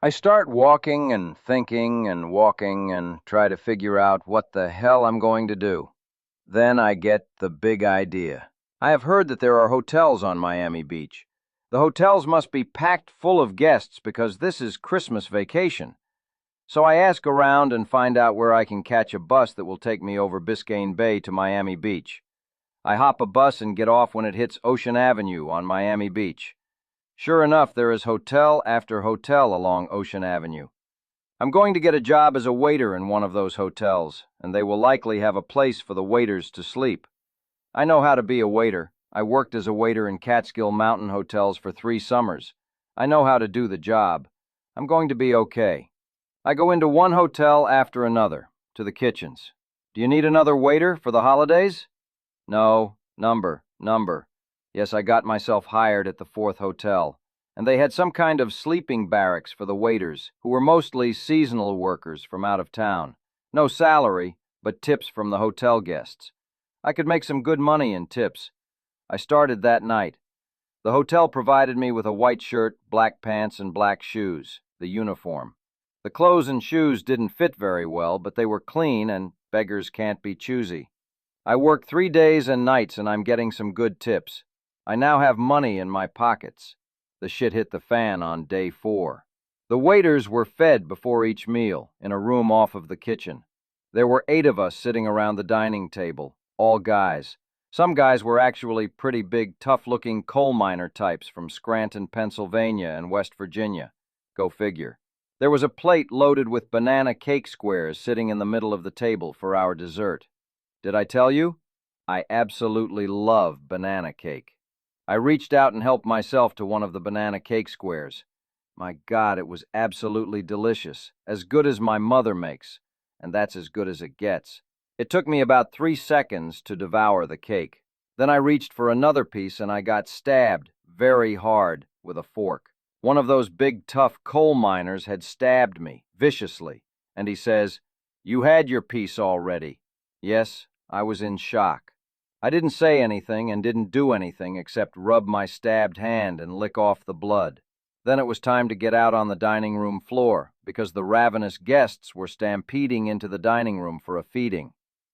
I start walking and thinking and walking and try to figure out what the hell I'm going to do. Then I get the big idea. I have heard that there are hotels on Miami Beach. The hotels must be packed full of guests because this is Christmas vacation. So I ask around and find out where I can catch a bus that will take me over Biscayne Bay to Miami Beach. I hop a bus and get off when it hits Ocean Avenue on Miami Beach. Sure enough, there is hotel after hotel along Ocean Avenue. I'm going to get a job as a waiter in one of those hotels, and they will likely have a place for the waiters to sleep. I know how to be a waiter. I worked as a waiter in Catskill Mountain hotels for 3 summers. I know how to do the job. I'm going to be okay. I go into one hotel after another, to the kitchens. Do you need another waiter for the holidays? No, number. Yes, I got myself hired at the 4th hotel, and they had some kind of sleeping barracks for the waiters, who were mostly seasonal workers from out of town. No salary, but tips from the hotel guests. I could make some good money in tips. I started that night. The hotel provided me with a white shirt, black pants, and black shoes, the uniform. The clothes and shoes didn't fit very well, but they were clean, and beggars can't be choosy. I worked 3 days and nights, and I'm getting some good tips. I now have money in my pockets. The shit hit the fan on day 4. The waiters were fed before each meal, in a room off of the kitchen. There were 8 of us sitting around the dining table, all guys. Some guys were actually pretty big, tough-looking coal miner types from Scranton, Pennsylvania and West Virginia. Go figure. There was a plate loaded with banana cake squares sitting in the middle of the table for our dessert. Did I tell you? I absolutely love banana cake. I reached out and helped myself to one of the banana cake squares. My God, it was absolutely delicious, as good as my mother makes, and that's as good as it gets. It took me about 3 seconds to devour the cake. Then I reached for another piece and I got stabbed very hard with a fork. One of those big, tough coal miners had stabbed me viciously, and he says, "You had your piece already." Yes, I was in shock. I didn't say anything and didn't do anything except rub my stabbed hand and lick off the blood. Then it was time to get out on the dining room floor because the ravenous guests were stampeding into the dining room for a feeding.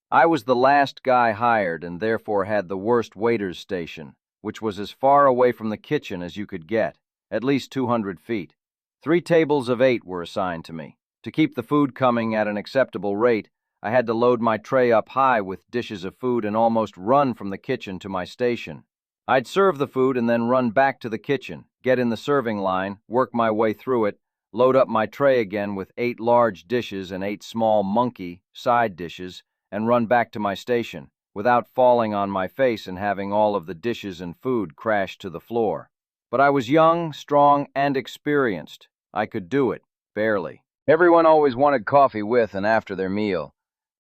I was the last guy hired and therefore had the worst waiter's station, which was as far away from the kitchen as you could get, at least 200 feet. 3 tables of 8 were assigned to me. To keep the food coming at an acceptable rate, I had to load my tray up high with dishes of food and almost run from the kitchen to my station. I'd serve the food and then run back to the kitchen, get in the serving line, work my way through it, load up my tray again with 8 large dishes and 8 small monkey side dishes, and run back to my station, without falling on my face and having all of the dishes and food crash to the floor. But I was young, strong, and experienced. I could do it, barely. Everyone always wanted coffee with and after their meal.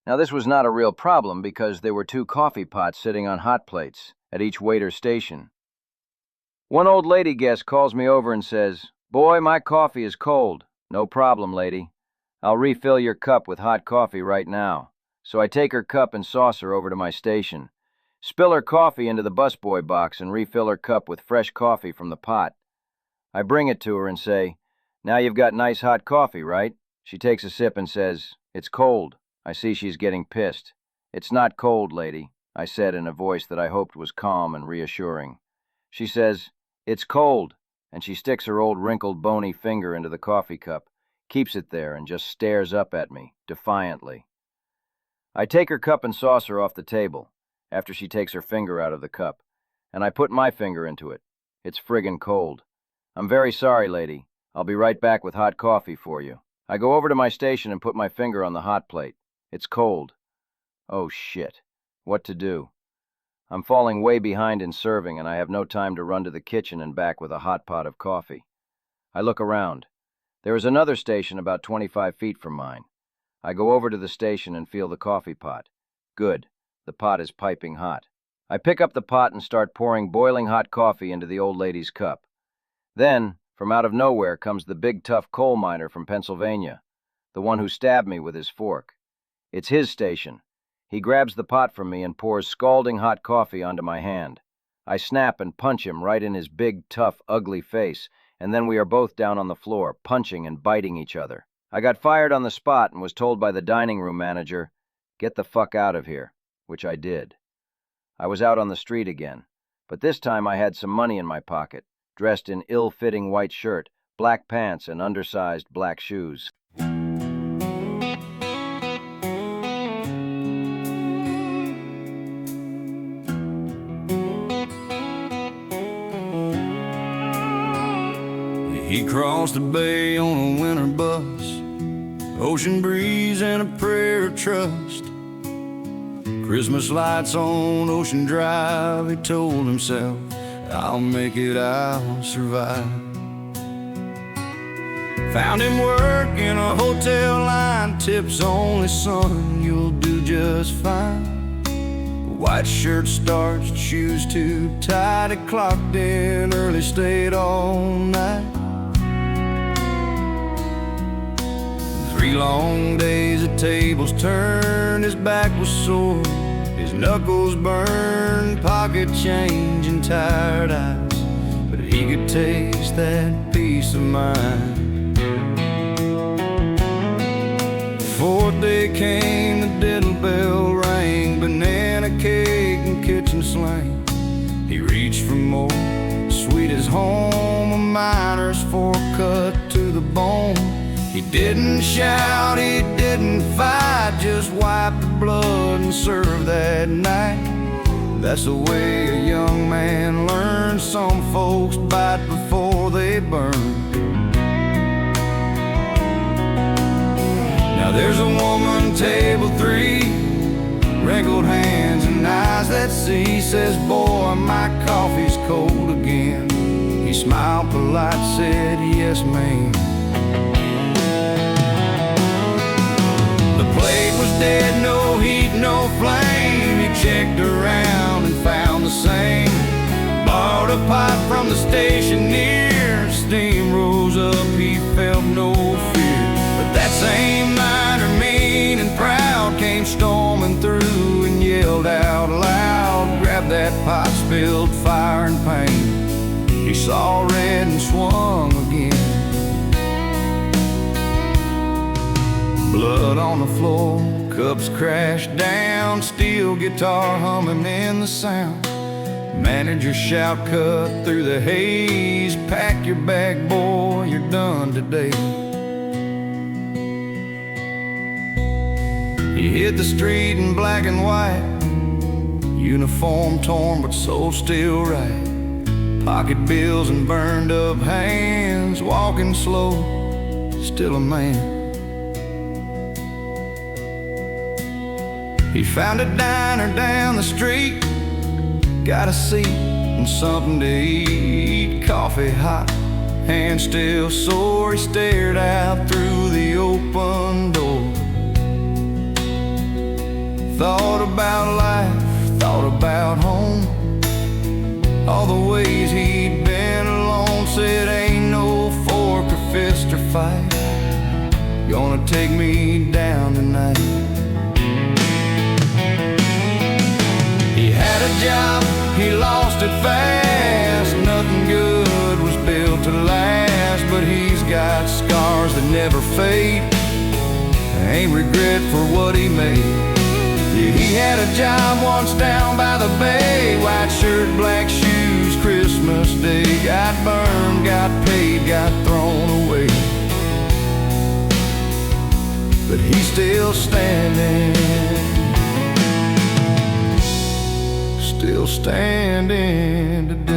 Now, this was not a real problem because there were 2 coffee pots sitting on hot plates at each waiter's station. One old lady guest calls me over and says, "Boy, my coffee is cold." "No problem, lady. I'll refill your cup with hot coffee right now." So I take her cup and saucer over to my station, spill her coffee into the busboy box, and refill her cup with fresh coffee from the pot. I bring it to her and say, "Now you've got nice hot coffee, right?" She takes a sip and says, "It's cold." I see she's getting pissed. "It's not cold, lady," I said in a voice that I hoped was calm and reassuring. She says, "It's cold," and she sticks her old wrinkled bony finger into the coffee cup, keeps it there, and just stares up at me, defiantly. I take her cup and saucer off the table, after she takes her finger out of the cup, and I put my finger into it. It's friggin' cold. "I'm very sorry, lady. I'll be right back with hot coffee for you." I go over to my station and put my finger on the hot plate. It's cold. Oh, shit. What to do? I'm falling way behind in serving, and I have no time to run to the kitchen and back with a hot pot of coffee. I look around. There is another station about 25 feet from mine. I go over to the station and feel the coffee pot. Good. The pot is piping hot. I pick up the pot and start pouring boiling hot coffee into the old lady's cup. Then, from out of nowhere comes the big tough coal miner from Pennsylvania, the one who stabbed me with his fork. It's his station. He grabs the pot from me and pours scalding hot coffee onto my hand. I snap and punch him right in his big, tough, ugly face, and then we are both down on the floor, punching and biting each other. I got fired on the spot and was told by the dining room manager, "Get the fuck out of here," which I did. I was out on the street again, but this time I had some money in my pocket, dressed in ill-fitting white shirt, black pants, and undersized black shoes. He crossed the bay on a winter bus, ocean breeze and a prayer of trust. Christmas lights on Ocean Drive, he told himself, "I'll make it, I'll survive." Found him work in a hotel line, tips only, son, you'll do just fine. White shirt starched, shoes too tight, he clocked in early, stayed all night. 3 long days at tables turned, his back was sore, his knuckles burned, pocket change and tired eyes, but he could taste that peace of mind. 4th day came, the diddle bell rang, banana cake and kitchen slang. He reached for more, sweet as home, a miner's fork cut to the bone. He didn't shout, he didn't fight, just wiped the blood and served that night. That's the way a young man learns. Some folks bite before they burn. Now there's a woman, table 3, wrinkled hands and eyes that see, says, "Boy, my coffee's cold again." He smiled polite, said, "Yes, ma'am." Dead, no heat, no flame. He checked around and found the same. Borrowed a pipe from the station near. Steam rose up, he felt no fear. But that same miner, mean and proud, came storming through and yelled out loud, grabbed that pipe, spilled fire and pain. He saw red and swung again. Blood on the floor, cups crashed down, steel guitar humming in the sound. Manager shout cut through the haze, "Pack your bag, boy, you're done today." He hit the street in black and white, uniform torn but soul still right. Pocket bills and burned up hands, walking slow, still a man. He found a diner down the street, got a seat and something to eat. Coffee hot, hands still sore, he stared out through the open door. Thought about life, thought about home, all the ways he'd been alone. Said, "Ain't no fork or fist or fight gonna take me down tonight." He had a job, he lost it fast. Nothing good was built to last, but he's got scars that never fade. Ain't regret for what he made. Yeah, he had a job once down by the bay, white shirt, black shoes, Christmas Day. Got burned, got paid, got thrown away, but he's still standing. Still standing today.